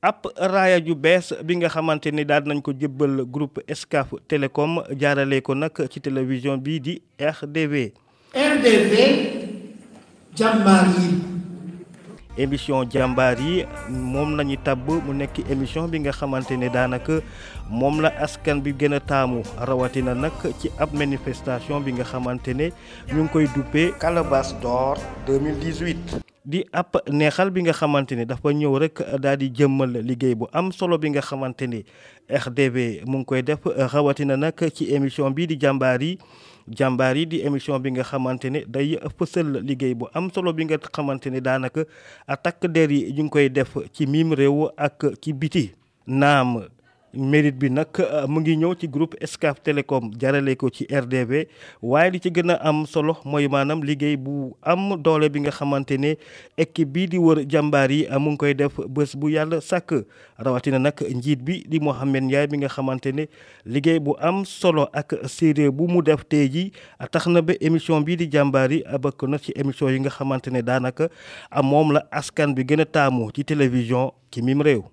ab raaya ju bees bi nga xamante ni daal nañ ko jëbbal groupe Excaf Télécom jaarale ko nag ci télévision bii di RDV. RDV jàmbaar yi. émission jàmbaar yi moom lañu tabb mu nekk émission bi nga xamante ne daanaka moom la askan bi gën a taamu rawatina nag ci ab manifestation bi nga xamante ne ñu ngi koy duppee Calebasse d'or 2018. di ab neexal bi nga xamante ne dafa ñëw rek daal di jëmmal liggéey bu am solo bi nga xamante ni RDV mu ngi koy def rawatina nag ci émission bii di jàmbaar yi di émission bi nga xamante ne day fësal liggéey bu am solo bi nga xamante ne daanaka takk der yi ñu ngi koy def ci miim réew ak ci biti. naam mérite bi nag mu ngi ñëw ci groupe Excaf Télécom jarale ko ci RDV waaye li ci gën a am solo mooy maanaam liggéey bu am doole bi nga xamante ne équipe bii di wër jàmbaar yi mu ngi koy def bés bu yàlla sàkk rawatina nag njiit bi di Mohamed Ndiaye bi nga xamante ne liggéey bu am solo ak séeréer bu mu def tey ji tax na ba émission bii di jàmbaar yi bokk na ci émission yi nga xamante ne daanaka moom la askan bi gën a taamu ci télévision ci mim réew.